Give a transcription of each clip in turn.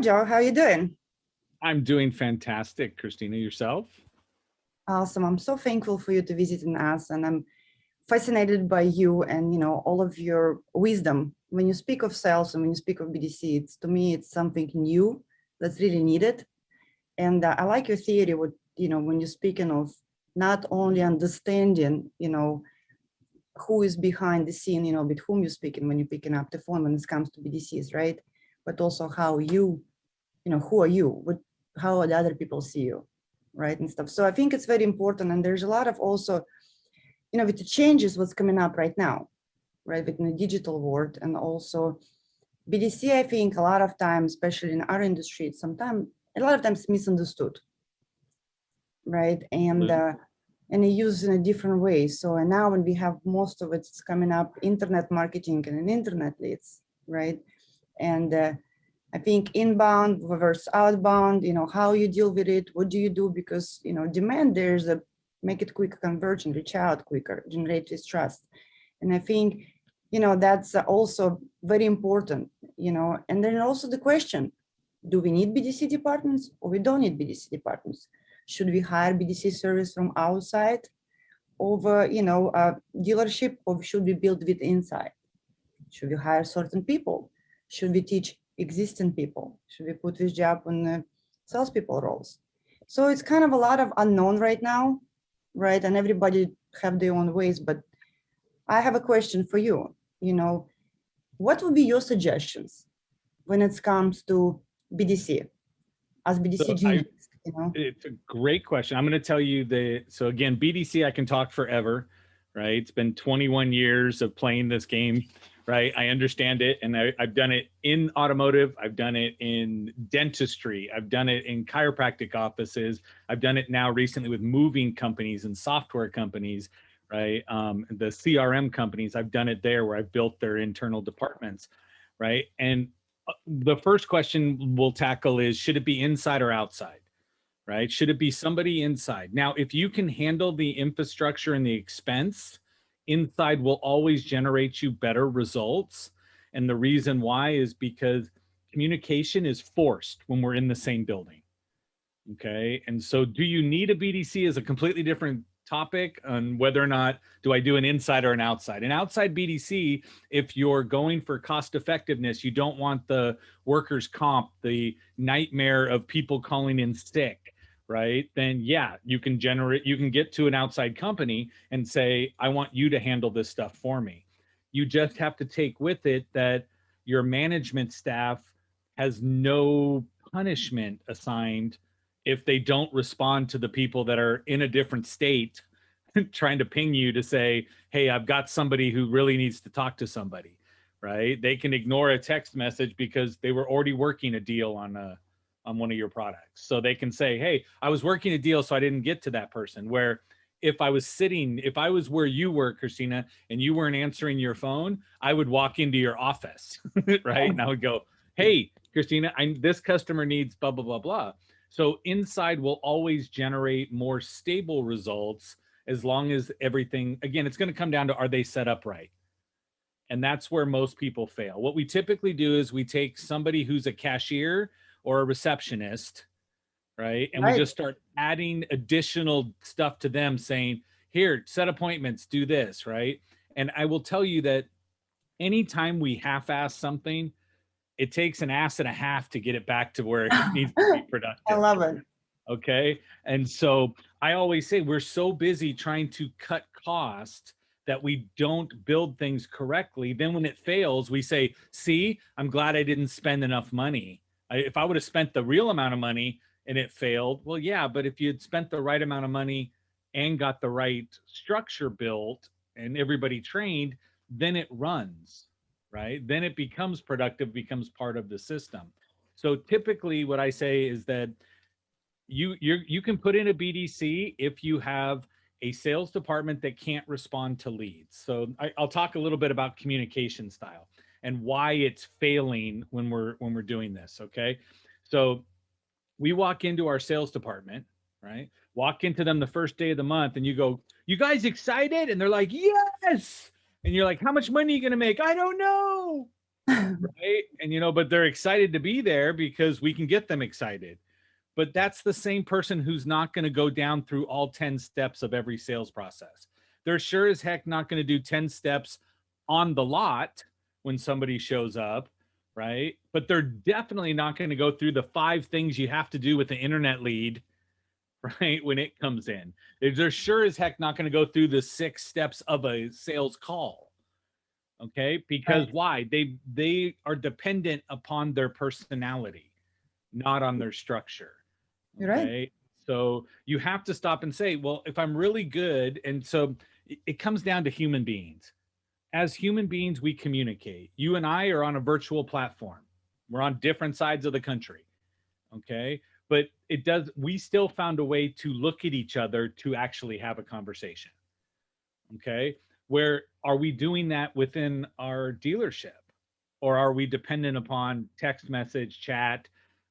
Joe. How you doing? I'm doing fantastic, Christina. Yourself? Awesome. I'm so thankful for you to visiting us, and I'm fascinated by you and all of your wisdom. When you speak of sales and when you speak of BDC, it's to me it's something new that's really needed. And I like your theory. With when you're speaking of not only understanding who is behind the scene, with whom you're speaking when you're picking up the phone when it comes to BDCs, right? But also how who are you? How the other people see you, right? And stuff. So I think it's very important. And there's a lot of also, with the changes, what's coming up right now, right? Within the digital world and also BDC, I think a lot of times, especially in our industry, it's a lot of times misunderstood, right? And they use in a different way. So and now when we have most of it's coming up, internet marketing and internet leads, right? And I think inbound versus outbound, how you deal with it, what do you do? Because, demand, there's a make it quicker conversion, reach out quicker, generate this trust. And I think, that's also very important, and then also the question, do we need BDC departments or we don't need BDC departments? Should we hire BDC service from outside over, a dealership, or should we build it inside? Should we hire certain people? Should we teach existing people? Should we put this job on the salespeople roles? So it's kind of a lot of unknown right now, right? And everybody have their own ways, but I have a question for you. What would be your suggestions when it comes to BDC as BDC Genius? It's a great question. I'm going to tell you so again, BDC, I can talk forever, right? It's been 21 years of playing this game, right? I understand it. And I've done it in automotive. I've done it in dentistry. I've done it in chiropractic offices. I've done it now recently with moving companies and software companies, right? The CRM companies, I've done it there where I've built their internal departments, right? And the first question we'll tackle is, should it be inside or outside? Right? Should it be somebody inside? Now, if you can handle the infrastructure and the expense, inside will always generate you better results. And the reason why is because communication is forced when we're in the same building. Okay. And so do you need a BDC is a completely different topic on whether or not do I do an inside or an outside. An outside BDC, if you're going for cost effectiveness, you don't want the workers' comp, the nightmare of people calling in sick, right? Then yeah, you can get to an outside company and say, I want you to handle this stuff for me. You just have to take with it that your management staff has no punishment assigned if they don't respond to the people that are in a different state trying to ping you to say, hey, I've got somebody who really needs to talk to somebody, right? They can ignore a text message because they were already working a deal on one of your products. So they can say, hey, I was working a deal, so I didn't get to that person. Where if I was where you were, Christina, and you weren't answering your phone, I would walk into your office, right? And I would go, hey, Christina, this customer needs blah, blah, blah, blah. So inside will always generate more stable results as long as everything, again, it's going to come down to, are they set up right? And that's where most people fail. What we typically do is we take somebody who's a cashier or a receptionist, right? And we just start adding additional stuff to them saying, here, set appointments, do this, right? And I will tell you that anytime we half-ass something, it takes an ass and a half to get it back to where it needs to be productive. I love it. Okay. And so I always say we're so busy trying to cut costs that we don't build things correctly. Then when it fails, we say, see, I'm glad I didn't spend enough money. If I would have spent the real amount of money and it failed, well, yeah, but if you had spent the right amount of money and got the right structure built and everybody trained, then it runs. Right? Then it becomes productive, becomes part of the system. So typically what I say is that you can put in a BDC if you have a sales department that can't respond to leads. So I'll talk a little bit about communication style and why it's failing when we're doing this. Okay. So we walk into our sales department, right? Walk into them the first day of the month and you go, you guys excited? And they're like, yes. And you're like, how much money are you going to make? I don't know. right? And but they're excited to be there because we can get them excited. But that's the same person who's not going to go down through all 10 steps of every sales process. They're sure as heck not going to do 10 steps on the lot when somebody shows up, right? But they're definitely not going to go through the 5 things you have to do with the internet lead, right? When it comes in, they're sure as heck not going to go through the 6 steps of a sales call. Okay, because Right. why? They are dependent upon their personality, not on their structure. You're right. Okay, so you have to stop and say, well, if I'm really good, and so it comes down to human beings. As human beings, we communicate. You and I are on a virtual platform. We're on different sides of the country. Okay, but we still found a way to look at each other to actually have a conversation. Okay, where are we doing that within our dealership, or are we dependent upon text message, chat,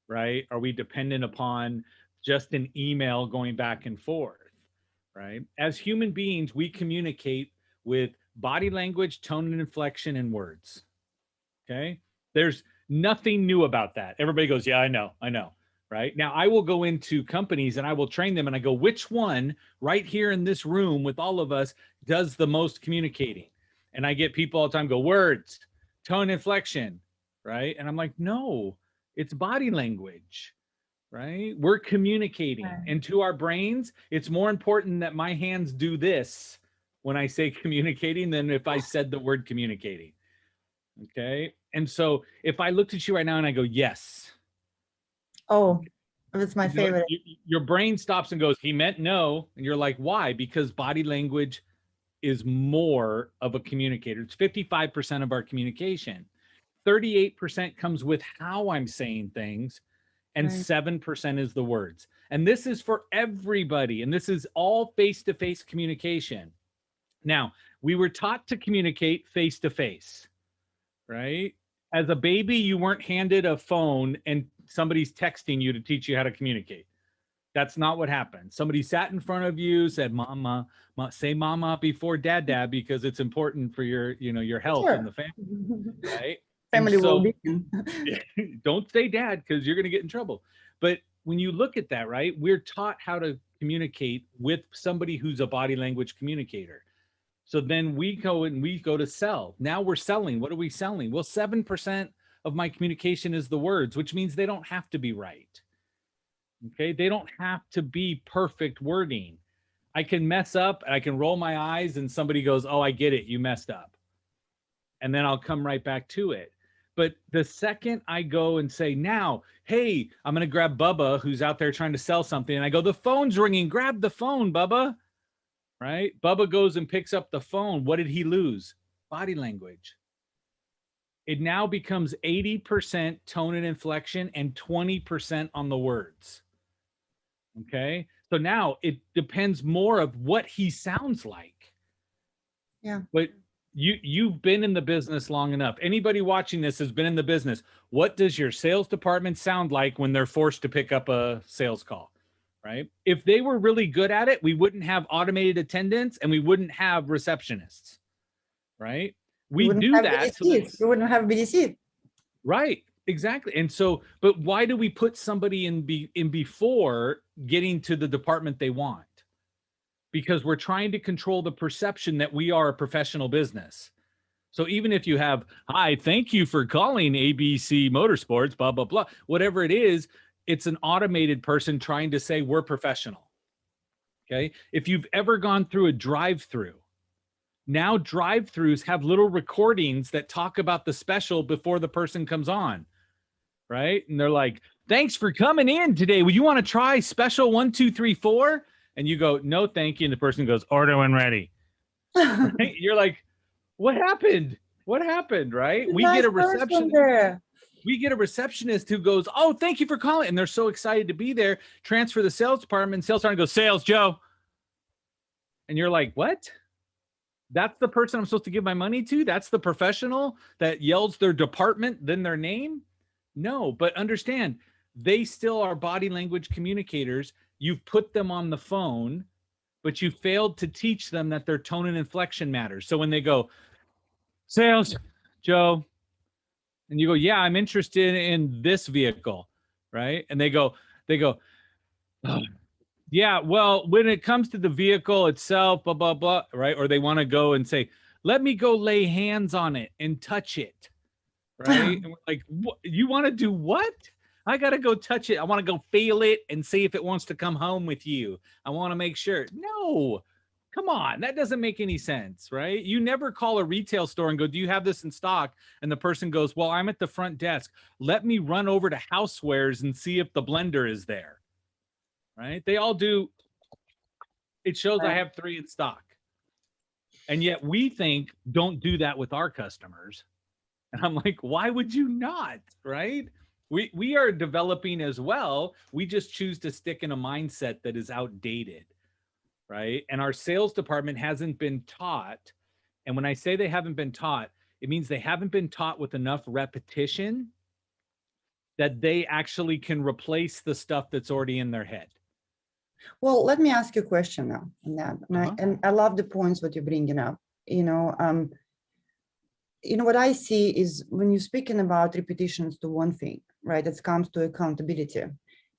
right? Are we dependent upon just an email going back and forth, right? As human beings, we communicate with body language, tone and inflection, and words. Okay, there's nothing new about that. Everybody goes, yeah, I know, right? Now I will go into companies and I will train them and I go, which one right here in this room with all of us does the most communicating? And I get people all the time go, words, tone, inflection, right? And I'm like, no, it's body language, right? We're communicating. Right. And to our brains, it's more important that my hands do this when I say communicating than if I said the word communicating. Okay. And so if I looked at you right now and I go, yes, Oh, it's my favorite. your brain stops and goes, he meant no. And you're like, why? Because body language is more of a communicator. It's 55% of our communication. 38% comes with how I'm saying things, and Right. 7% is the words. And this is for everybody. And this is all face-to-face communication. Now, we were taught to communicate face-to-face, right? As a baby, you weren't handed a phone and somebody's texting you to teach you how to communicate. That's not what happened. Somebody sat in front of you, said, "Mama, say mama before dad, because it's important for your health Sure. in the family," right? And Family so well-being. don't say dad because you're going to get in trouble. But when you look at that, right, we're taught how to communicate with somebody who's a body language communicator. So then we go to sell. Now we're selling. What are we selling? Well, 7% of my communication is the words, which means they don't have to be right. Okay. They don't have to be perfect wording. I can mess up and I can roll my eyes and somebody goes, oh, I get it. You messed up. And then I'll come right back to it. But the second I go and say, now, hey, I'm going to grab Bubba, who's out there trying to sell something. And I go, the phone's ringing. Grab the phone, Bubba. Right? Bubba goes and picks up the phone. What did he lose? Body language. It now becomes 80% tone and inflection and 20% on the words. Okay. So now it depends more of what he sounds like. Yeah. But you've been in the business long enough. Anybody watching this has been in the business. What does your sales department sound like when they're forced to pick up a sales call? Right? If they were really good at it, we wouldn't have automated attendants and we wouldn't have receptionists. Right? We do that. So We wouldn't have BDC. right. Exactly. And so, but why do we put somebody in before getting to the department they want? Because we're trying to control the perception that we are a professional business. So even if you have, hi, thank you for calling ABC Motorsports, blah, blah, blah, whatever it is, it's an automated person trying to say we're professional. Okay. If you've ever gone through a drive-through, now drive-throughs have little recordings that talk about the special before the person comes on. Right. And they're like, thanks for coming in today. Would you want to try special 1, 2, 3, 4? And you go, no, thank you. And the person goes, order when ready. Right? You're like, what happened? What happened? Right? We Nice get a person receptionist. there. We get a receptionist who goes, oh, thank you for calling. And they're so excited to be there. Transfer the sales department. Sales department goes, sales, Joe. And you're like, what? That's the person I'm supposed to give my money to? That's the professional that yells their department, then their name? No, but understand, they still are body language communicators. You've put them on the phone, but you failed to teach them that their tone and inflection matters. So when they go, sales, Joe, And you go, yeah, I'm interested in this vehicle, right? And they go, oh, yeah, well, when it comes to the vehicle itself, blah, blah, blah, right? Or they want to go and say, let me go lay hands on it and touch it, right? And we're like, what? You want to do what? I got to go touch it. I want to go feel it and see if it wants to come home with you. I want to make sure. No, come on. That doesn't make any sense, right? You never call a retail store and go, do you have this in stock? And the person goes, well, I'm at the front desk. Let me run over to Housewares and see if the blender is there, right? They all do. It shows I have 3 in stock. And yet we think, don't do that with our customers. And I'm like, why would you not, right? We are developing as well. We just choose to stick in a mindset that is outdated, right? And our sales department hasn't been taught. And when I say they haven't been taught, it means they haven't been taught with enough repetition that they actually can replace the stuff that's already in their head. Well, let me ask you a question now on that. And I love the points what you're bringing up. What I see is when you're speaking about repetitions to one thing, right? It comes to accountability.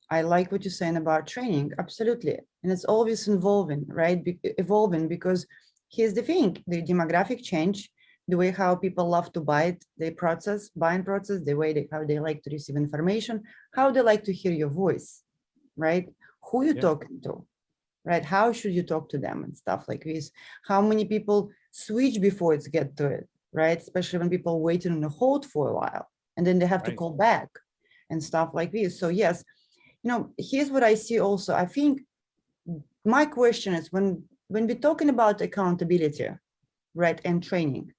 I like what you're saying about training, absolutely. And it's always evolving, right? Evolving, because here's the thing, the demographic change, the way how people love to buy it, buying process, the way how they like to receive information, how they like to hear your voice, right? Who you talking to, right? How should you talk to them and stuff like this? How many people switch before it's get to it, right? Especially when people waiting on a hold for a while and then they have to call back and stuff like this. So yes, here's what I see also. I think my question is when we're talking about accountability, right, and training,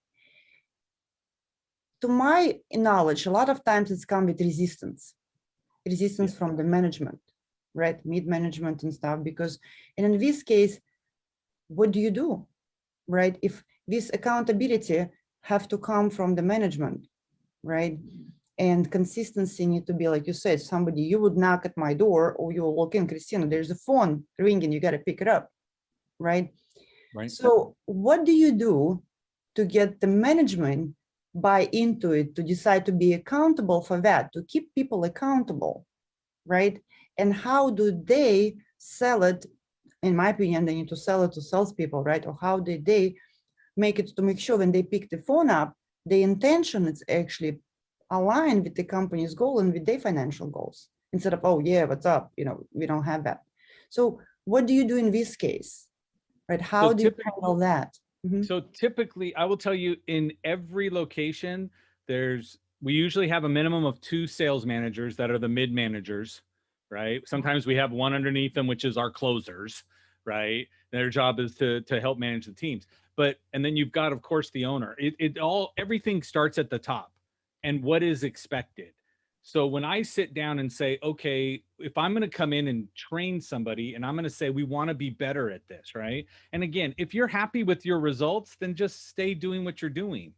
to my knowledge, a lot of times it's come with resistance from the management, right, mid-management and stuff, because, and in this case, what do you do, right? If this accountability have to come from the management, right? And consistency need to be, like you said, somebody, you would knock at my door or you'll walk in, Christina, there's a phone ringing, you got to pick it up, right? So what do you do to get the management buy into it, to decide to be accountable for that, to keep people accountable, right? And how do they sell it? In my opinion, they need to sell it to salespeople, right? Or how did they make it to make sure when they pick the phone up, the intention is actually aligned with the company's goal and with their financial goals, instead of, oh yeah, what's up? We don't have that. So what do you do in this case, right? How do you handle that? So typically, I will tell you, in every location, we usually have a minimum of 2 sales managers that are the mid managers, right? Sometimes we have one underneath them, which is our closers, right? Their job is to help manage the teams. And then you've got, of course, the owner. Everything starts at the top and what is expected. So when I sit down and say, okay, if I'm going to come in and train somebody and I'm going to say, we want to be better at this, right? And again, if you're happy with your results, then just stay doing what you're doing.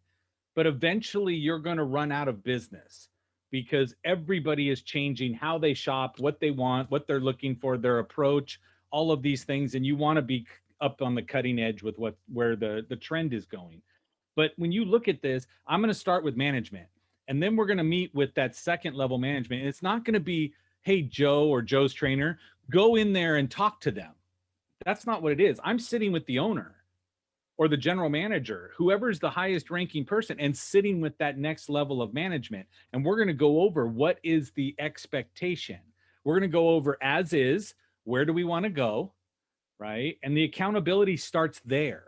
But eventually you're going to run out of business because everybody is changing how they shop, what they want, what they're looking for, their approach, all of these things. And you want to be up on the cutting edge with where the trend is going. But when you look at this, I'm going to start with management. And then we're going to meet with that second level management. And it's not going to be, hey, Joe or Joe's trainer, go in there and talk to them. That's not what it is. I'm sitting with the owner or the general manager, whoever's the highest ranking person, and sitting with that next level of management. And we're going to go over what is the expectation. We're going to go over as is, where do we want to go, right? And the accountability starts there.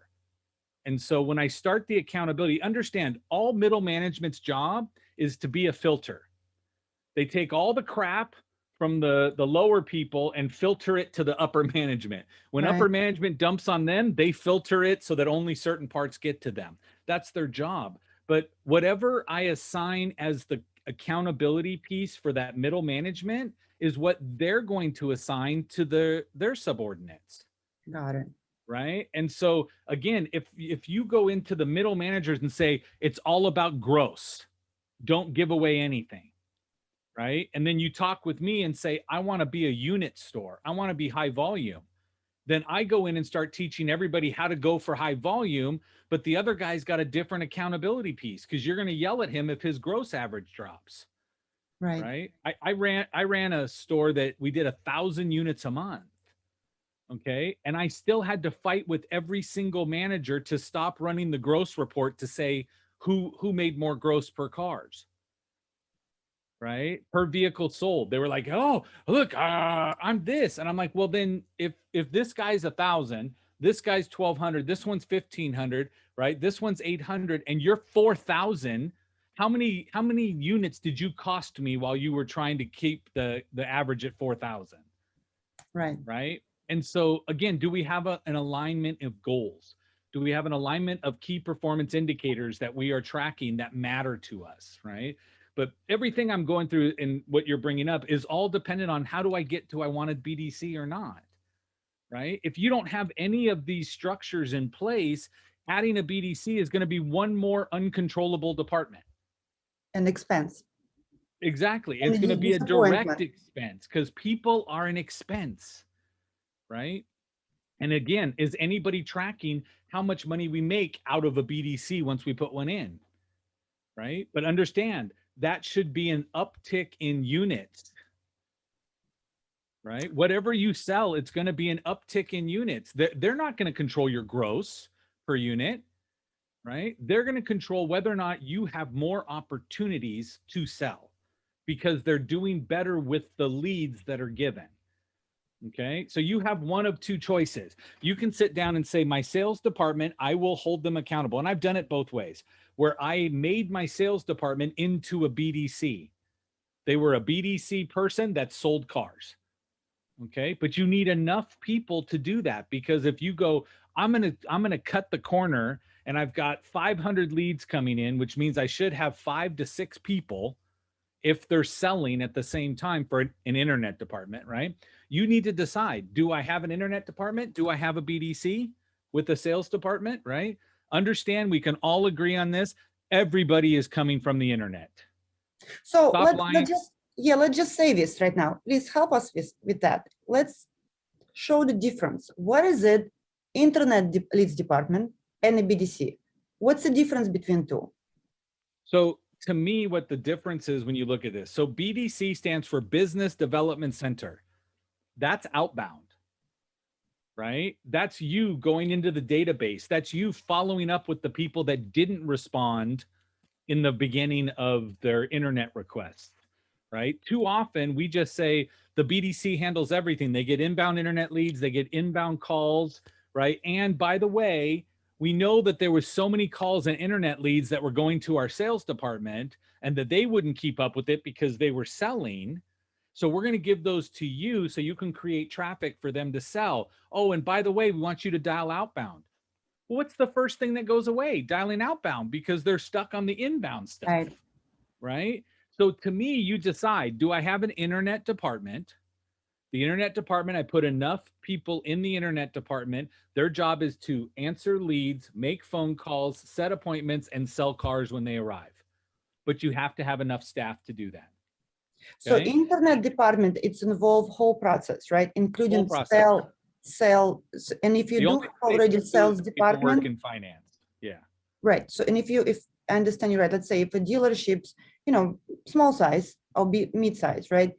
And so when I start the accountability, understand all middle management's job is to be a filter. They take all the crap from the lower people and filter it to the upper management. When upper management dumps on them, they filter it so that only certain parts get to them. That's their job. But whatever I assign as the accountability piece for that middle management is what they're going to assign to their subordinates. Got it. Right. And so again, if you go into the middle managers and say, it's all about gross, don't give away anything. Right. And then you talk with me and say, I want to be a unit store. I want to be high volume. Then I go in and start teaching everybody how to go for high volume, but the other guy's got a different accountability piece because you're going to yell at him if his gross average drops. Right. Right. I ran a store that we did 1,000 units a month. Okay. And I still had to fight with every single manager to stop running the gross report to say who made more gross per cars. Right. Per vehicle sold. They were like, oh, look, I'm this. And I'm like, well, then if this guy's 1,000, this guy's 1,200, this one's 1,500, right? This one's 800, and you're 4,000. How many units did you cost me while you were trying to keep the average at 4,000? Right. Right. And so again, do we have an alignment of goals? Do we have an alignment of key performance indicators that we are tracking that matter to us? Right. But everything I'm going through and what you're bringing up is all dependent on how do I get to I wanted BDC or not? Right. If you don't have any of these structures in place, adding a BDC is going to be one more uncontrollable department. And expense. Exactly. And it's going to be a direct disappointment. expense because people are an expense. Right. And again, is anybody tracking how much money we make out of a BDC once we put one in? Right. But understand that should be an uptick in units. Right. Whatever you sell, it's going to be an uptick in units. They're not going to control your gross per unit. Right. They're going to control whether or not you have more opportunities to sell because they're doing better with the leads that are given. Okay. So you have one of two choices. You can sit down and say, my sales department, I will hold them accountable. And I've done it both ways, where I made my sales department into a BDC. They were a BDC person that sold cars. Okay. But you need enough people to do that, because if you go, I'm going to cut the corner and I've got 500 leads coming in, which means I should have 5 to 6 people if they're selling at the same time for an internet department, right? You need to decide, do I have an internet department? Do I have a BDC with a sales department, right? Understand, we can all agree on this. Everybody is coming from the internet. So let's just say this right now. Please help us with that. Let's show the difference. What is it, internet leads department and a BDC? What's the difference between two? So to me, what the difference is when you look at this, so BDC stands for Business Development Center. That's outbound, right? That's you going into the database. That's you following up with the people that didn't respond in the beginning of their internet request, right? Too often we just say the BDC handles everything. They get inbound internet leads, they get inbound calls, right? And by the way, we know that there was so many calls and internet leads that were going to our sales department and that they wouldn't keep up with it because they were selling. So we're going to give those to you so you can create traffic for them to sell. Oh, and by the way, we want you to dial outbound. Well, what's the first thing that goes away? Dialing outbound, because they're stuck on the inbound stuff, right? So to me, you decide, do I have an internet department? The internet department, I put enough people in the internet department. Their job is to answer leads, make phone calls, set appointments, and sell cars when they arrive. But you have to have enough staff to do that. Okay? So internet department, it's involved whole process, right? Including sell, and if you do already sales department in finance, yeah, right. So and if I understand you right, let's say if a dealership's, small size or mid-size, right,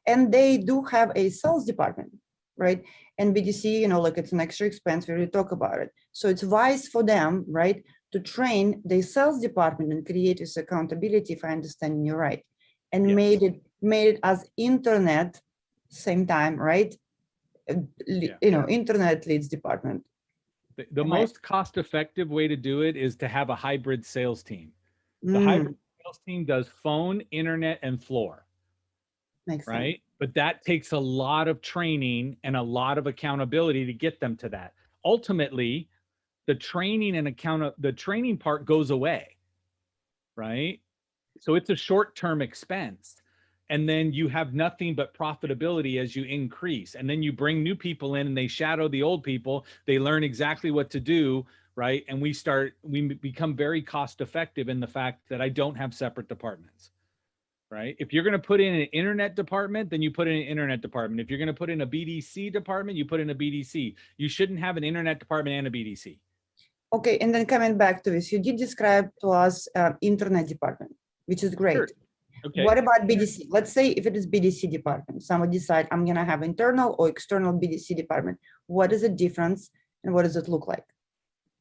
and they do have a sales department, right, and BDC, like it's an extra expense, we already talk about it. So it's wise for them, right, to train the sales department and create this accountability, if I understand you right, and made it as internet same time, right? Internet leads department. The most cost-effective way to do it is to have a hybrid sales team. The hybrid sales team does phone, internet, and floor. Makes right sense. But that takes a lot of training and a lot of accountability to get them to that. Ultimately, the training and the training part goes away, right? So it's a short-term expense. And then you have nothing but profitability as you increase. And then you bring new people in and they shadow the old people. They learn exactly what to do, right? And we become very cost effective in the fact that I don't have separate departments. right? If you're going to put in an internet department, then you put in an internet department. If you're going to put in a BDC department, you put in a BDC. You shouldn't have an internet department and a BDC. Okay, and then coming back to this, you did describe to us internet department, which is great. Sure. Okay. What about BDC? Let's say if it is BDC department, someone decide I'm gonna have internal or external BDC department. What is the difference and what does it look like?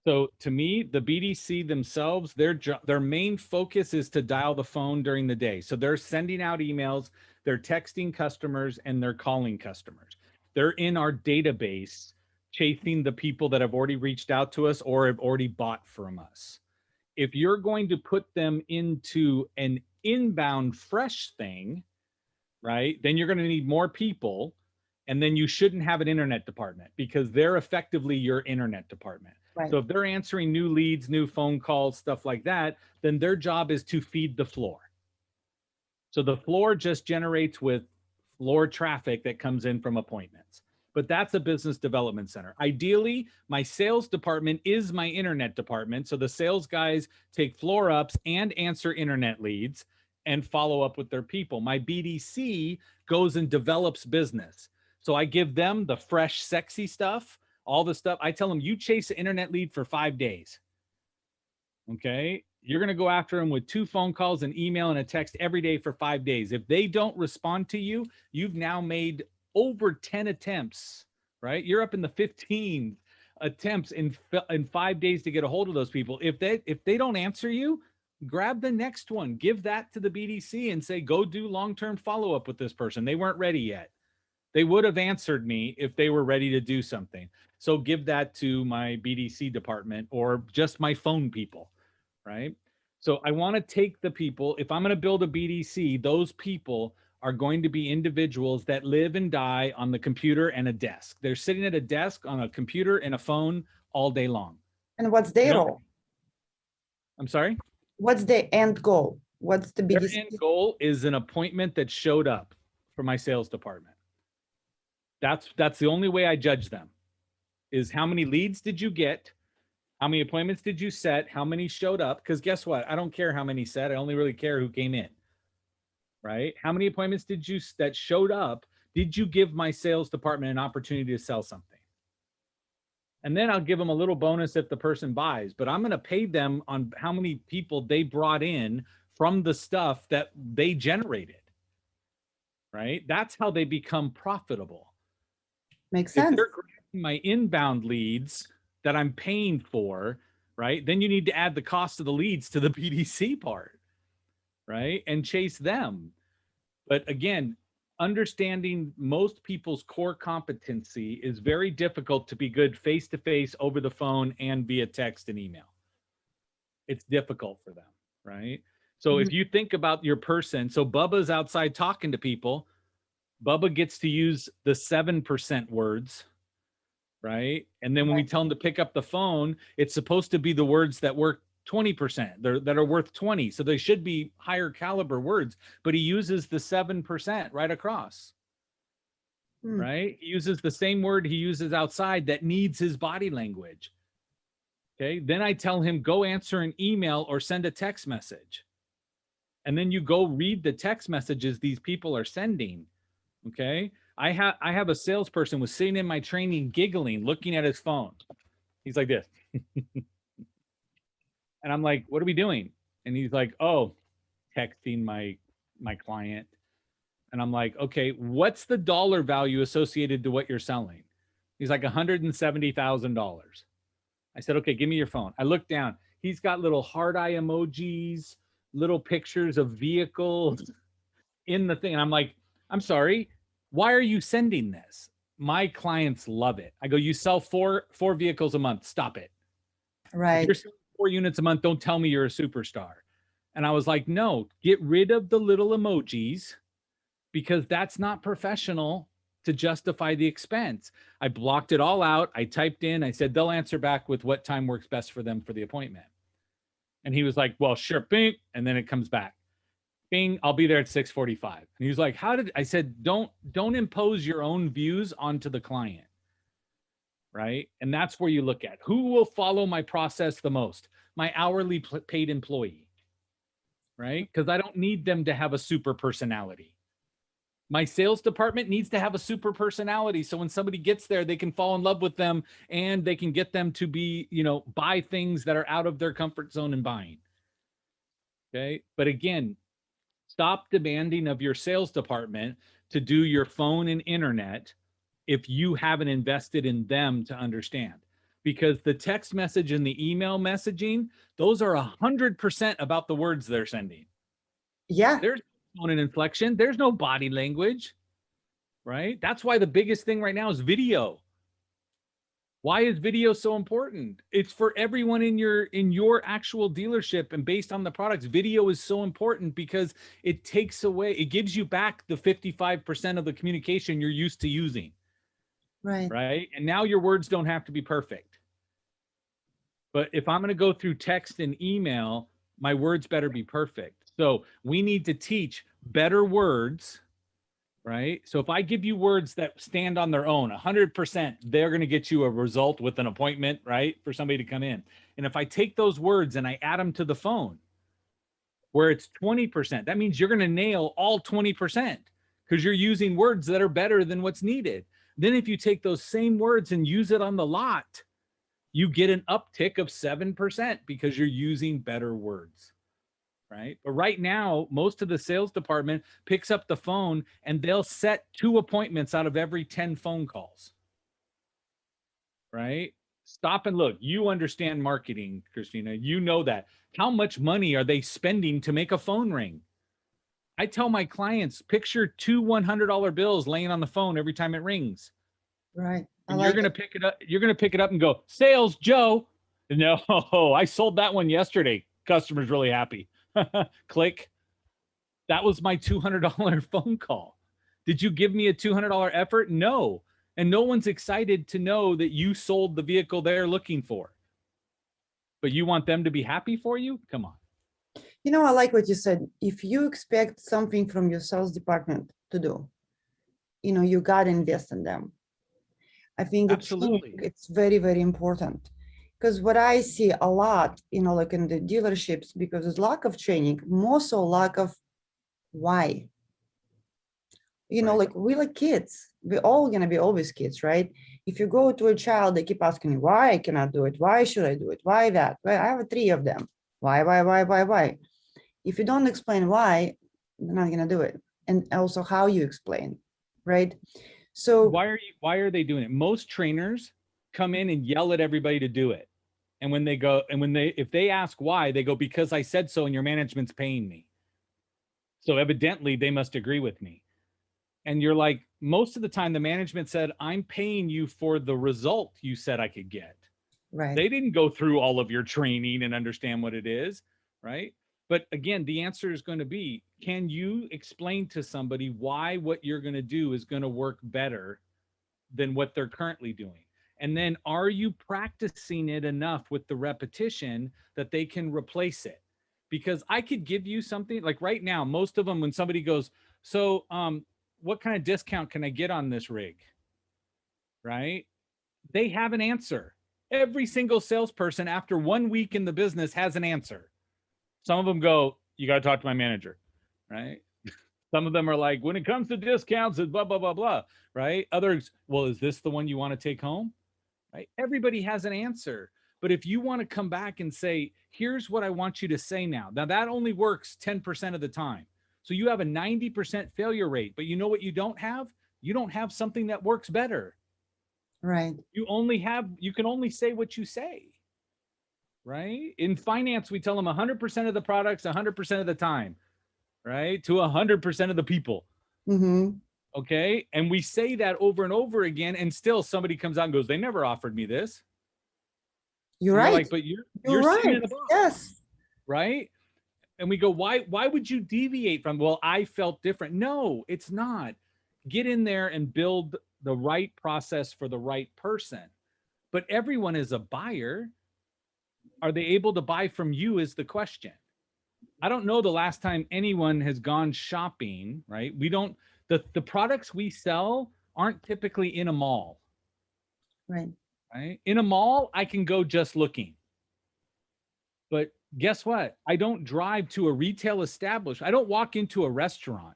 So to me, the BDC themselves, their main focus is to dial the phone during the day. So they're sending out emails, they're texting customers, and they're calling customers. They're in our database chasing the people that have already reached out to us or have already bought from us. If you're going to put them into an inbound fresh thing, right, then you're going to need more people. And then you shouldn't have an internet department because they're effectively your internet department. Right. So if they're answering new leads, new phone calls, stuff like that, then their job is to feed the floor. So the floor just generates with floor traffic that comes in from appointments. But that's a business development center. Ideally, my sales department is my internet department. So the sales guys take floor ups and answer internet leads and follow up with their people. My BDC goes and develops business. So I give them the fresh, sexy stuff, all the stuff. I tell them, you chase the internet lead for 5 days. Okay. You're going to go after them with 2 phone calls, an email, and a text every day for 5 days. If they don't respond to you, you've now made over 10 attempts, right? You're up in the 15 attempts in 5 days to get a hold of those people. If they don't answer you, grab the next one, give that to the BDC and say, go do long-term follow-up with this person. They weren't ready yet. They would have answered me if they were ready to do something. So give that to my BDC department or just my phone people, right? So I want to take the people, if I'm going to build a BDC, those people are going to be individuals that live and die on the computer and a desk. They're sitting at a desk on a computer and a phone all day long. And what's their role? I'm sorry? What's the end goal? What's the BDC? Their end goal is an appointment that showed up for my sales department. That's the only way I judge them, is how many leads did you get? How many appointments did you set? How many showed up? Because guess what? I don't care how many set. I only really care who came in, right? How many appointments that showed up? Did you give my sales department an opportunity to sell something? And then I'll give them a little bonus if the person buys, but I'm going to pay them on how many people they brought in from the stuff that they generated, right? That's how they become profitable. Makes sense. If they're grabbing my inbound leads that I'm paying for, right, then you need to add the cost of the leads to the BDC part, right, and chase them. But again, understanding most people's core competency is very difficult to be good face-to-face, over the phone, and via text and email. It's difficult for them, right? So if you think about your person, so Bubba's outside talking to people, Bubba gets to use the 7% words, right? And then when we tell him to pick up the phone, it's supposed to be the words that work 20%, that are worth 20. So they should be higher caliber words, but he uses the 7% right across, right? He uses the same word he uses outside that needs his body language. Okay. Then I tell him, go answer an email or send a text message. And then you go read the text messages these people are sending. Okay. I have a salesperson was sitting in my training, giggling, looking at his phone. He's like this. And I'm like, what are we doing? And he's like, oh, texting my client. And I'm like, okay, what's the dollar value associated to what you're selling? He's like $170,000. I said, okay, give me your phone. I looked down. He's got little heart eye emojis, little pictures of vehicles in the thing. And I'm like, I'm sorry, why are you sending this? My clients love it. I go, you sell four vehicles a month. Stop it. Right. If you're selling 4 units a month, don't tell me you're a superstar. And I was like, no, get rid of the little emojis because that's not professional to justify the expense. I blocked it all out. I typed in, I said, they'll answer back with what time works best for them for the appointment. And he was like, well, sure, bing. And then it comes back. Bing, I'll be there at 6:45. And he was like, I said, don't impose your own views onto the client. Right. And that's where you look at who will follow my process the most, my hourly paid employee. right? Because I don't need them to have a super personality. My sales department needs to have a super personality. So when somebody gets there, they can fall in love with them and they can get them to be, buy things that are out of their comfort zone in buying. Okay. But again, stop demanding of your sales department to do your phone and internet if you haven't invested in them to understand. Because the text message and the email messaging, those are 100% about the words they're sending. Yeah. There's no tone and inflection. There's no body language, right? That's why the biggest thing right now is video. Why is video so important? It's for everyone in your actual dealership, and based on the products, video is so important because it takes away, it gives you back the 55% of the communication you're used to using. Right. Right. And now your words don't have to be perfect. But if I'm going to go through text and email, my words better be perfect. So we need to teach better words, right? So if I give you words that stand on their own, 100%, they're going to get you a result with an appointment, right? For somebody to come in. And if I take those words and I add them to the phone where it's 20%, that means you're going to nail all 20% because you're using words that are better than what's needed. Then if you take those same words and use it on the lot, you get an uptick of 7% because you're using better words, right? But right now, most of the sales department picks up the phone and they'll set 2 appointments out of every 10 phone calls, right? Stop and look. You understand marketing, Christina. You know that. How much money are they spending to make a phone ring? I tell my clients, picture 2 $100 bills laying on the phone every time it rings. Right. And you're going to pick it up. You're going to pick it up and go, sales, Joe. No, I sold that one yesterday. Customer's really happy. Click. That was my $200 phone call. Did you give me a $200 effort? No. And no one's excited to know that you sold the vehicle they're looking for. But you want them to be happy for you? Come on. I like what you said. If you expect something from your sales department to do, you got to invest in them. I think Absolutely. it's very, very important. Because what I see a lot, like in the dealerships, because there's lack of training, more so lack of why. Right. Like we're like kids. We're all going to be always kids, right? If you go to a child, they keep asking you, why I cannot do it? Why should I do it? Why that? Well, I have 3 of them. Why? If you don't explain why, they're not going to do it. And also how you explain, right? So why are they doing it? Most trainers come in and yell at everybody to do it. And if they ask why, they go, because I said so and your management's paying me. So evidently they must agree with me. And you're like, most of the time the management said, I'm paying you for the result you said I could get. right. They didn't go through all of your training and understand what it is, right? But again, the answer is going to be, can you explain to somebody why what you're going to do is going to work better than what they're currently doing? And then are you practicing it enough with the repetition that they can replace it? Because I could give you something like right now, most of them, when somebody goes, so what kind of discount can I get on this rig? Right? They have an answer. Every single salesperson after 1 week in the business has an answer. Some of them go, you got to talk to my manager, right? Some of them are like, when it comes to discounts, it's blah, blah, blah, blah, right? Others, well, is this the one you want to take home? Right? Everybody has an answer. But if you want to come back and say, here's what I want you to say now. Now that only works 10% of the time. So you have a 90% failure rate, but you know what you don't have? You don't have something that works better. Right. You can only say what you say. Right? In finance, we tell them 100% of the products, 100% of the time, right? To 100% of the people. Mm-hmm. Okay. And we say that over and over again. And still somebody comes out and goes, they never offered me this. You're And right. you're like, but you're right. sitting in the box. Yes. Right. And we go, why would you deviate from, well, I felt different. No, it's not. Get in there and build the right process for the right person. But everyone is a buyer. Are they able to buy from you is the question. I don't know the last time anyone has gone shopping, right? The products we sell aren't typically in a mall. Right. Right? In a mall, I can go just looking. But guess what? I don't drive to a retail establishment. I don't walk into a restaurant.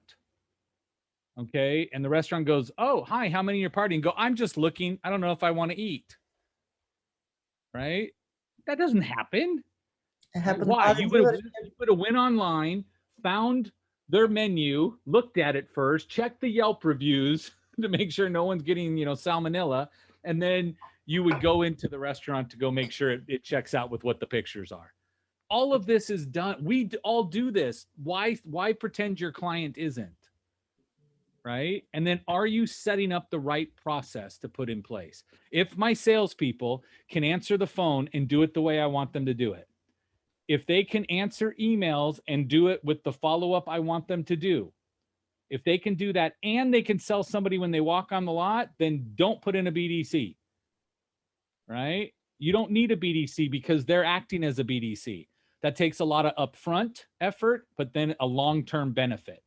Okay. And the restaurant goes, oh, hi, how many are partying? Go, I'm just looking. I don't know if I want to eat. Right. That doesn't happen. It Right? happened. Why? You would have went online, found their menu, looked at it first, checked the Yelp reviews to make sure no one's getting, salmonella. And then you would go into the restaurant to go make sure it checks out with what the pictures are. All of this is done. We all do this. Why pretend your client isn't? Right? And then are you setting up the right process to put in place? If my salespeople can answer the phone and do it the way I want them to do it, if they can answer emails and do it with the follow-up I want them to do, if they can do that and they can sell somebody when they walk on the lot, then don't put in a BDC, right? You don't need a BDC because they're acting as a BDC. That takes a lot of upfront effort, but then a long-term benefit.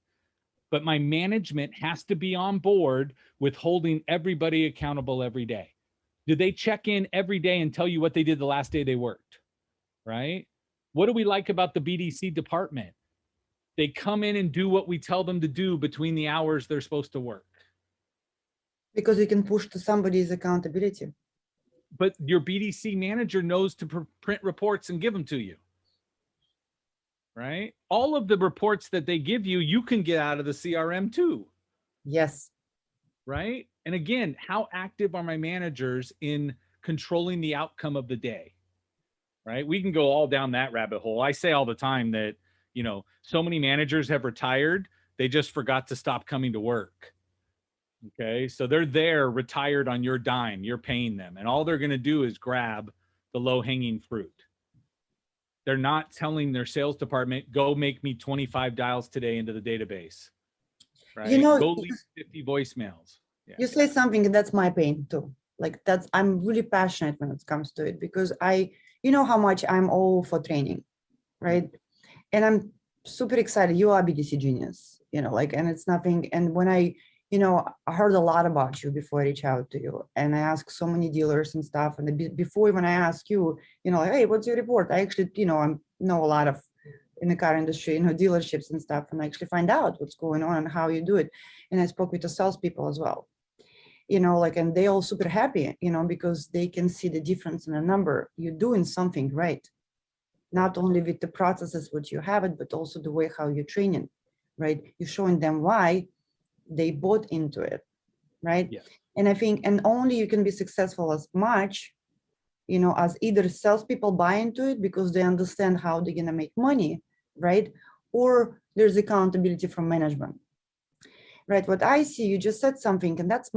But my management has to be on board with holding everybody accountable every day. Do they check in every day and tell you what they did the last day they worked, right? What do we like about the BDC department? They come in and do what we tell them to do between the hours they're supposed to work. Because you can push to somebody's accountability. But your BDC manager knows to print reports and give them to you, right? All of the reports that they give you, you can get out of the CRM too. Yes. Right? And again, how active are my managers in controlling the outcome of the day? Right? We can go all down that rabbit hole. I say all the time that, so many managers have retired. They just forgot to stop coming to work. Okay. So they're there retired on your dime. You're paying them. And all they're going to do is grab the low hanging fruit. They're not telling their sales department, go make me 25 dials today into the database. Right? Go leave 50 voicemails. Yeah. You say something, and that's my pain too. Like I'm really passionate when it comes to it, because you know how much I'm all for training, right? And I'm super excited. You are BDC Genius, and it's nothing. And when I heard a lot about you before I reach out to you, and I asked so many dealers and stuff. And before when I ask you, like, hey, what's your report? I actually, I know a lot of in the car industry, dealerships and stuff, and I actually find out what's going on and how you do it. And I spoke with the salespeople as well, and they all super happy, because they can see the difference in the number. You're doing something right, not only with the processes which you have it, but also the way how you're training, right? You're showing them why they bought into it, right? Yeah. And I think, and only you can be successful as much, as either salespeople buy into it because they understand how they're gonna make money, right? Or there's accountability from management, right? What I see, you just said something, and that's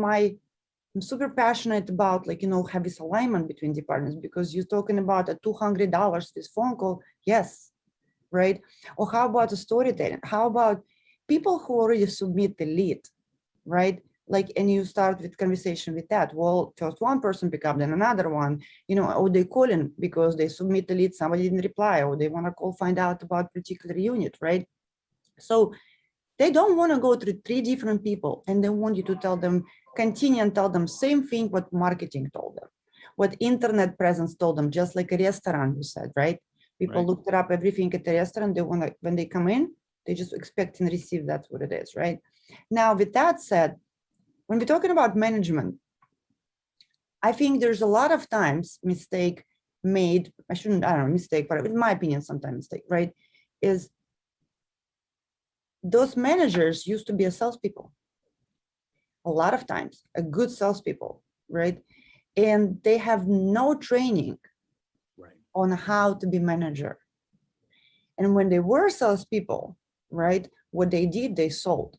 I'm super passionate about, have this alignment between departments, because you're talking about a $200 this phone call, yes, right? Or how about the storytelling? How about people who already submit the lead, right? And you start with conversation with that. Well, first one person pick up, then another one, or they call in because they submit the lead, somebody didn't reply, or they want to call, find out about particular unit, right? So they don't want to go through 3 different people, and they want you to tell them, continue and tell them same thing what marketing told them, what internet presence told them, just like a restaurant, you said, right? People looked it up, everything at the restaurant. They want to, when they come in, they just expect and receive. That's what it is, right? Now, with that said, when we're talking about management, I think there's a lot of times mistake made. I don't know, mistake, but in my opinion, sometimes mistake, right? Is those managers used to be a salespeople. A lot of times, a good salespeople, right? And they have no training on how to be manager. And when they were salespeople, right, what they did, they sold.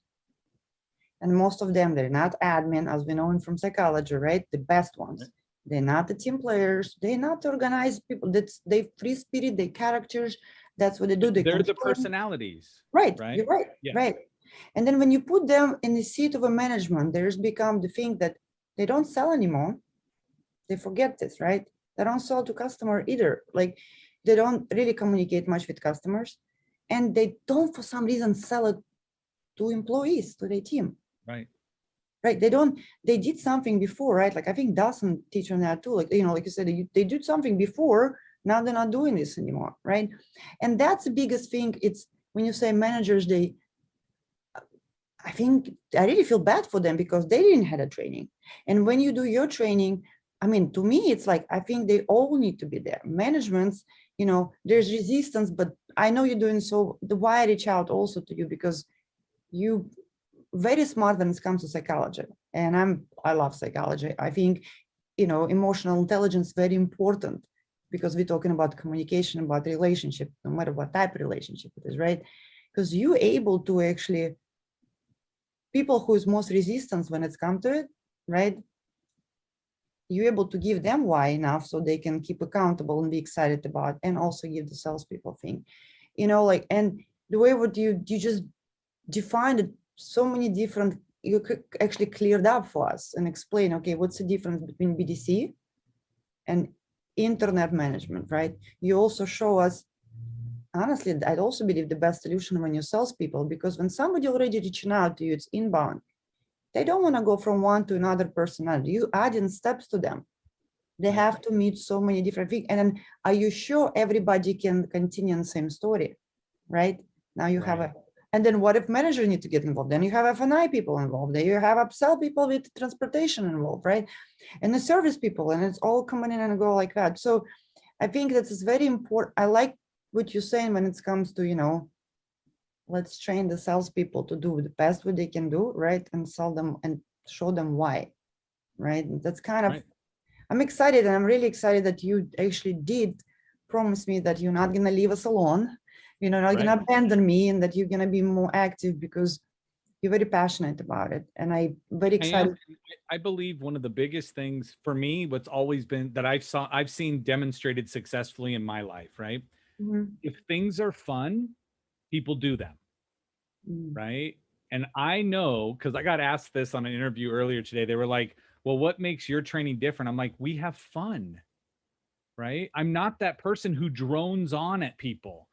And most of them, they're not admin, as we know from psychology, right? The best ones. They're not the team players. They're not organized people. They free spirit, they characters. That's what they do. They're the personalities. Right. Right. You're right. Yeah. Right. And then when you put them in the seat of a management, there's become the thing that they don't sell anymore. They forget this, right? They don't sell to customer either. They don't really communicate much with customers, and they don't, for some reason, sell it to employees, to their team. Right. They did something before, right? I think Dawson teach on that too. Like you said, they did something before Now they're not doing this anymore, right? And that's the biggest thing. It's when you say managers, I think I really feel bad for them because they didn't have a training. And when you do your training, I mean, to me, it's like, I think they all need to be there. Managements, there's resistance, but I know you're doing so. The why I reach out also to you because you very smart when it comes to psychology. And I love psychology. I think, emotional intelligence very important because we're talking about communication, about relationship, no matter what type of relationship it is, right? Because you're able to actually people who is most resistance when it's come to it, right? You're able to give them why enough so they can keep accountable and be excited about, and also give the salespeople thing, and the way what you just defined it, so many different, you could actually cleared up for us and explain, okay, what's the difference between BDC and internet management, right? You also show us, honestly, I'd also believe the best solution when you salespeople, because when somebody already reaching out to you, it's inbound. They don't want to go from one to another personality. You adding steps to them. They have to meet so many different things. And then are you sure everybody can continue the same story, right? Now you have a, and then what if manager need to get involved? Then you have F&I people involved. Then you have upsell people with transportation involved, right? And the service people, and it's all coming in and go like that. So I think that is very important. I like what you're saying when it comes to, let's train the salespeople to do the best what they can do, right? And sell them and show them why, right? That's kind of, I'm excited, and I'm really excited that you actually did promise me that you're not gonna leave us alone. You're not gonna abandon me, and that you're gonna be more active because you're very passionate about it. And I'm very excited. I believe one of the biggest things for me, what's always been that I've seen demonstrated successfully in my life, right? If things are fun, people do them, right? And I know, because I got asked this on an interview earlier today. They were like, well, what makes your training different? I'm like, we have fun, right? I'm not that person who drones on at people,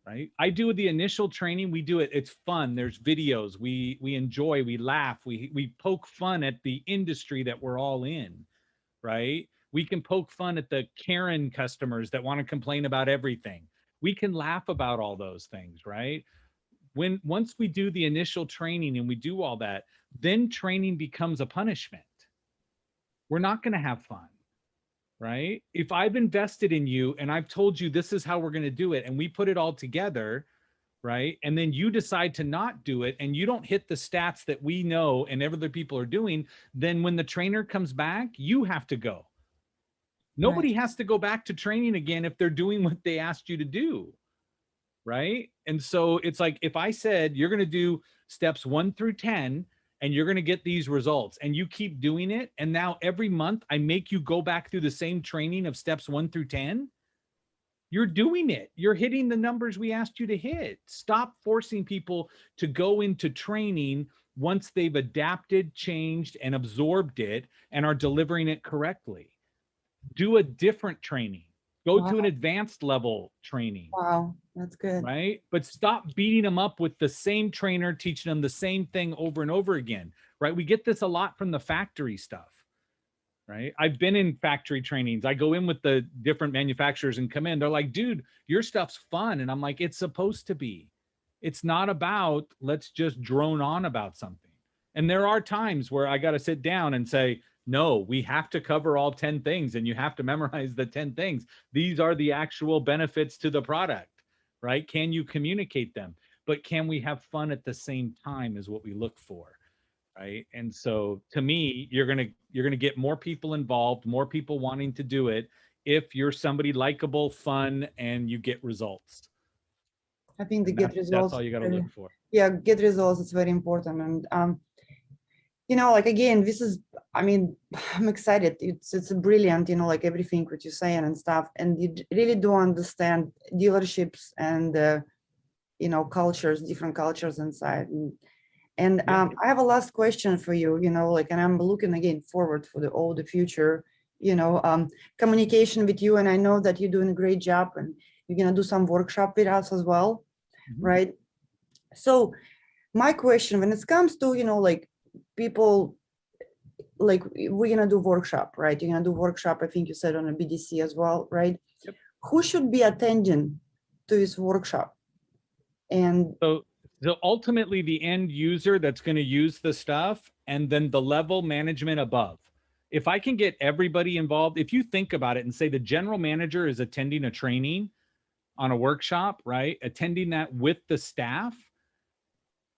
right? I do the initial training. We do it. It's fun. There's videos. We enjoy. We laugh. We poke fun at the industry that we're all in, right? We can poke fun at the Karen customers that want to complain about everything. We can laugh about all those things, right? Once we do the initial training and we do all that, then training becomes a punishment. We're not going to have fun, right? If I've invested in you and I've told you this is how we're going to do it, and we put it all together, right? And then you decide to not do it, and you don't hit the stats that we know and other people are doing, then when the trainer comes back, you have to go. Nobody has to go back to training again if they're doing what they asked you to do, right? And so it's like, if I said you're going to do steps 1 through 10 and you're going to get these results, and you keep doing it, and now every month I make you go back through the same training of steps 1 through 10, you're doing it. You're hitting the numbers we asked you to hit. Stop forcing people to go into training once they've adapted, changed, and absorbed it and are delivering it correctly. Do a different training. Go to an advanced level training. Wow, that's good. Right? But stop beating them up with the same trainer, teaching them the same thing over and over again, right? We get this a lot from the factory stuff, right? I've been in factory trainings. I go in with the different manufacturers and come in. They're like, dude, your stuff's fun. And I'm like, it's supposed to be. It's not about, let's just drone on about something. And there are times where I got to sit down and say, no, we have to cover all 10 things, and you have to memorize the 10 things. These are the actual benefits to the product, right? Can you communicate them? But can we have fun at the same time is what we look for, right? And so to me, you're going to get more people involved, more people wanting to do it if you're somebody likable, fun, and you get results. I think the get results. That's all you got to look for. Yeah, get results is very important. And like, again, this is, I mean, I'm excited. It's brilliant, like everything what you're saying and stuff. And you really do understand dealerships and, cultures, different cultures inside. And I have a last question for you, and I'm looking again forward for all the future, communication with you. And I know that you're doing a great job, and you're going to do some workshop with us as well, right? So my question, when it comes to, like, people, like, we're gonna do workshop, right? You're gonna do workshop, I think you said, on a BDC as well, right? Yep. who should be attending to this workshop? And so ultimately the end user that's going to use the stuff, and then the level management above. If I can get everybody involved, if you think about it and say the general manager is attending a training on a workshop, right? Attending that with the staff,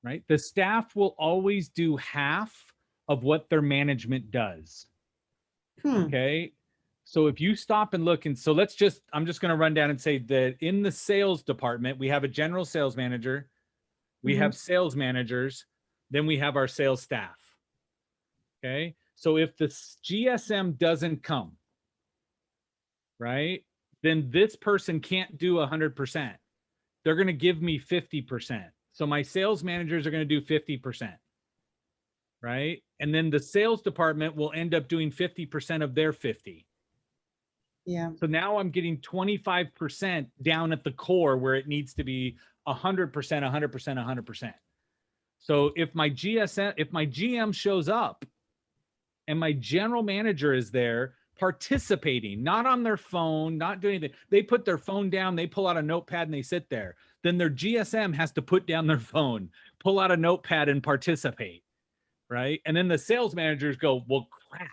right? The staff will always do half of what their management does. Okay. So if you stop and look, and so I'm just going to run down and say that in the sales department, we have a general sales manager, we have sales managers, then we have our sales staff. Okay. So if the GSM doesn't come, right, then this person can't do 100%. They're going to give me 50%. So my sales managers are going to do 50%. Right. And then the sales department will end up doing 50% of their 50. yeah, So now I'm getting 25% down at the core where it needs to be 100%, 100%, 100%. So if my GM shows up and my general manager is there participating, not on their phone, not doing anything, they put their phone down, they pull out a notepad and they sit there, then their GSM has to put down their phone, pull out a notepad and participate, right? And then the sales managers go, well, crap,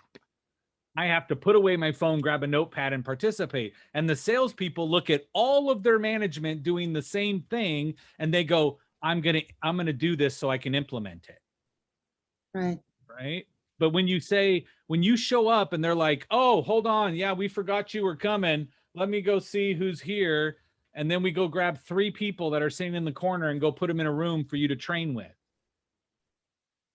I have to put away my phone, grab a notepad and participate. And the salespeople look at all of their management doing the same thing and they go, I'm gonna do this so I can implement it. right. Right. But when you show up and they're like, oh, hold on, yeah, we forgot you were coming. Let me go see who's here. And then we go grab 3 people that are sitting in the corner and go put them in a room for you to train with.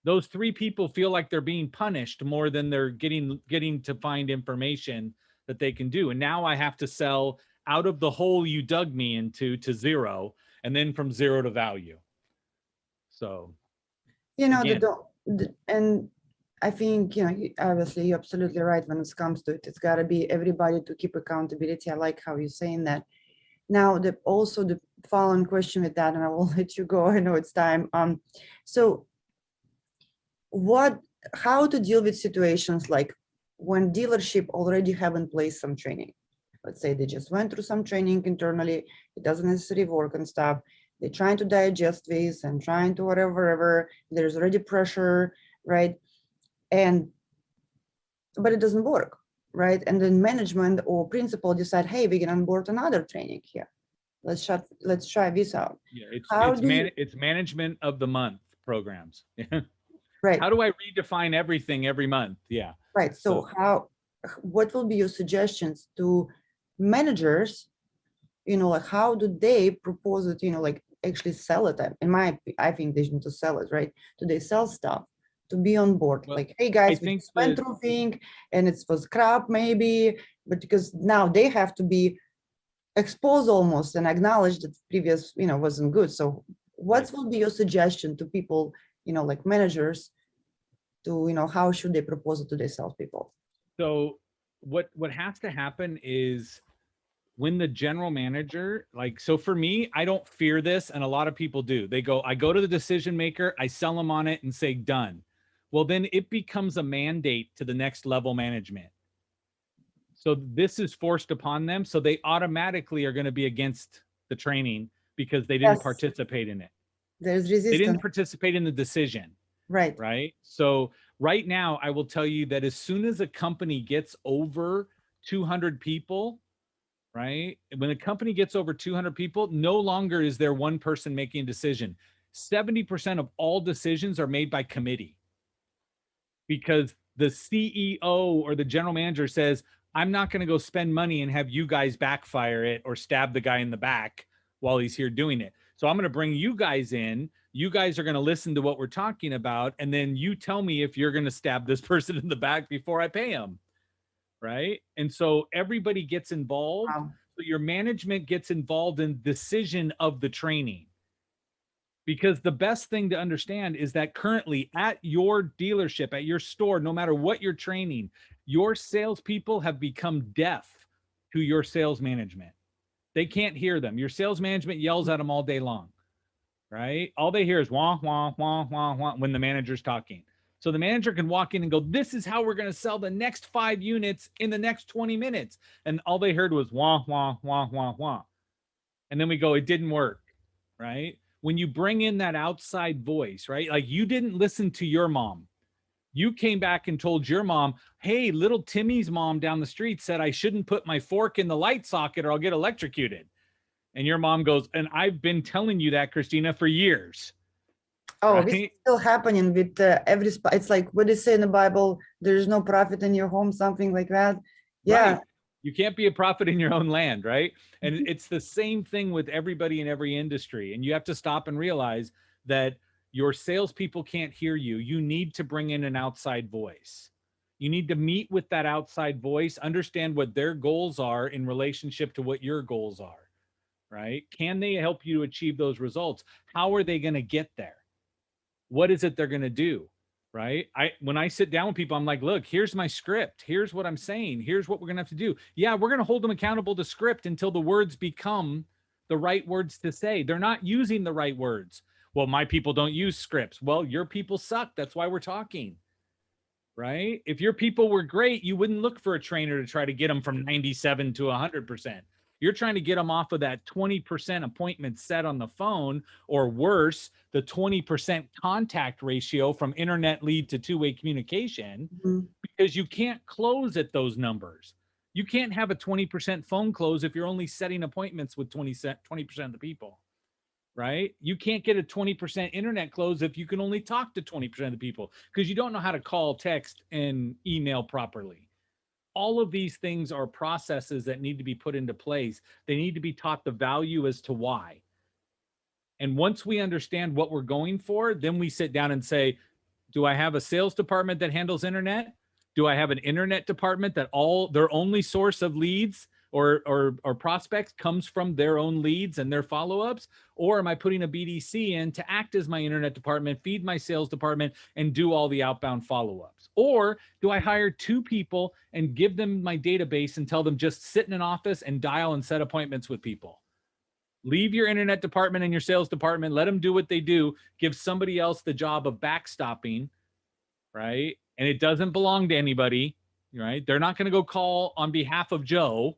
Those 3 people feel like they're being punished more than they're getting to find information that they can do. And now I have to sell out of the hole you dug me into to 0, and then from 0 to value. So, again, and I think, obviously you're absolutely right when it comes to it. It's got to be everybody to keep accountability. I like how you're saying that. Now, also the following question with that, and I will let you go. I know it's time. So how to deal with situations like when dealership already have in place some training. Let's say they just went through some training internally, it doesn't necessarily work and stuff. They're trying to digest this and trying to whatever, there's already pressure, right? But it doesn't work, right? And then management or principal decide, hey, we can onboard another training here. Let's try this out. Yeah, it's management of the month programs. Right. How do I redefine everything every month? Yeah. Right. So what will be your suggestions to managers? Like how do they propose it? Like actually sell it. I think they need to sell it, right? Do they sell stuff to be on board? Well, like, hey guys, we just went through thing and it was crap maybe, but because now they have to be exposed almost and acknowledge that previous, wasn't good. So what will be your suggestion to people, like managers, to how should they propose it to their salespeople? So what has to happen is when the general manager, so for me, I don't fear this, and a lot of people do. I go to the decision maker, I sell them on it and say done. Well, then it becomes a mandate to the next level management. So this is forced upon them, so they automatically are going to be against the training because they didn't participate in it. There's resistance. They didn't participate in the decision. Right. So right now, I will tell you that as soon as a company gets over 200 people, right? When a company gets over 200 people, no longer is there one person making a decision. 70% of all decisions are made by committee because the CEO or the general manager says, I'm not going to go spend money and have you guys backfire it or stab the guy in the back while he's here doing it. So I'm going to bring you guys in. You guys are going to listen to what we're talking about. And then you tell me if you're going to stab this person in the back before I pay him. Right. And so everybody gets involved. Wow. So your management gets involved in decision of the training. Because the best thing to understand is that currently at your dealership, at your store, no matter what you're training, your salespeople have become deaf to your sales management. They can't hear them. Your sales management yells at them all day long, right? All they hear is wah, wah, wah, wah, wah when the manager's talking. So the manager can walk in and go, this is how we're going to sell the next 5 units in the next 20 minutes. And all they heard was wah, wah, wah, wah, wah. And then we go, it didn't work, right? When you bring in that outside voice, right? Like you didn't listen to your mom. You came back and told your mom, hey, little Timmy's mom down the street said I shouldn't put my fork in the light socket or I'll get electrocuted. And your mom goes, and I've been telling you that, Christina, for years. Oh, right? this is still happening with every spot. It's like what they say in the Bible, there's no prophet in your home, something like that. Yeah. Right. You can't be a prophet in your own land, right? And it's the same thing with everybody in every industry. And you have to stop and realize that your salespeople can't hear you. You need to bring in an outside voice. You need to meet with that outside voice, understand what their goals are in relationship to what your goals are, right? Can they help you to achieve those results? How are they going to get there? What is it they're going to do? Right? When I sit down with people, I'm like, look, here's my script. Here's what I'm saying. Here's what we're going to have to do. Yeah, we're going to hold them accountable to script until the words become the right words to say. They're not using the right words. Well, my people don't use scripts. Well, your people suck. That's why we're talking. Right? If your people were great, you wouldn't look for a trainer to try to get them from 97 to 100%. You're trying to get them off of that 20% appointment set on the phone, or worse, the 20% contact ratio from internet lead to two-way communication, because you can't close at those numbers. You can't have a 20% phone close if you're only setting appointments with 20% of the people, right? You can't get a 20% internet close if you can only talk to 20% of the people, because you don't know how to call, text, and email properly. All of these things are processes that need to be put into place. They need to be taught the value as to why. And once we understand what we're going for, then we sit down and say, do I have a sales department that handles internet? Do I have an internet department that their only source of leads or prospects comes from their own leads and their follow-ups? Or am I putting a BDC in to act as my internet department, feed my sales department, and do all the outbound follow-ups? Or do I hire 2 people and give them my database and tell them just sit in an office and dial and set appointments with people? Leave your internet department and your sales department, let them do what they do, give somebody else the job of backstopping, right? And it doesn't belong to anybody, right? They're not going to go call on behalf of Joe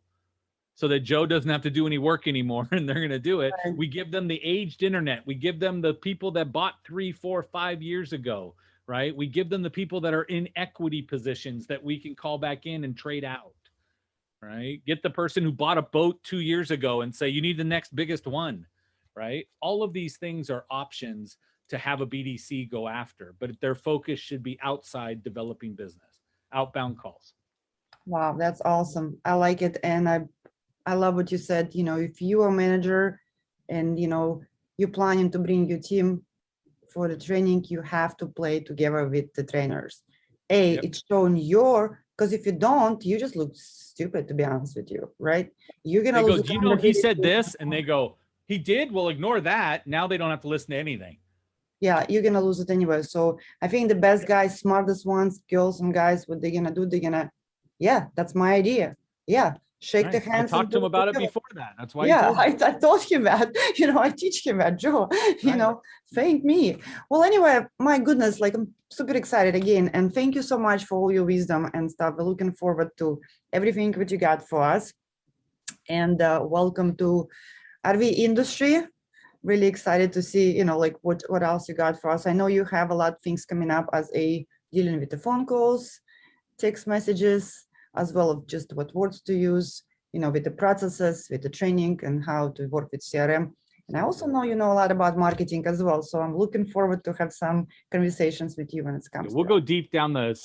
so that Joe doesn't have to do any work anymore, and they're going to do it. Right. We give them the aged internet. We give them the people that bought 3, 4, 5 years ago, right? We give them the people that are in equity positions that we can call back in and trade out, right? Get the person who bought a boat 2 years ago and say, you need the next biggest one, right? All of these things are options to have a BDC go after, but their focus should be outside developing business, outbound calls. Wow, that's awesome. I like it. And I love what you said. You know, if you are a manager and, you know, you're planning to bring your team for the training, you have to play together with the trainers. Yep. It's showing because if you don't, you just look stupid, to be honest with you, right? You're going to They go, lose. do you know he said this? And they go, he did? Well, ignore that. Now they don't have to listen to anything. Yeah, you're going to lose it anyway. So I think the best guys, smartest ones, girls and guys, what they're going to do, they're going to, yeah, that's my idea. Yeah. Shake the hands. I talked to him about it before that. That's why. Yeah, I told him that, you know, I teach him that, Joe, you know, thank me. Well, anyway, my goodness, like I'm super excited again. And thank you so much for all your wisdom and stuff. We're looking forward to everything that you got for us. And welcome to RV industry. Really excited to see, you know, like what else you got for us. I know you have a lot of things coming up as dealing with the phone calls, text messages, as well as just what words to use, you know, with the processes, with the training and how to work with CRM. And I also know you know a lot about marketing as well. So I'm looking forward to have some conversations with you when it comes. We'll go deep down the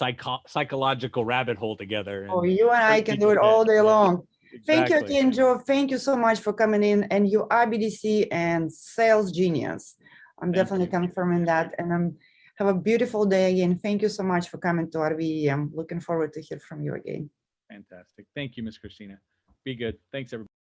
psychological rabbit hole together. Oh, you and I can do it all day long. Exactly. Thank you again, Joe. Thank you so much for coming in. And you are BDC and Sales Genius. I'm definitely confirming that. And have a beautiful day again. Thank you so much for coming to RVE. I'm looking forward to hear from you again. Fantastic. Thank you, Ms. Christina. Be good. Thanks, everybody.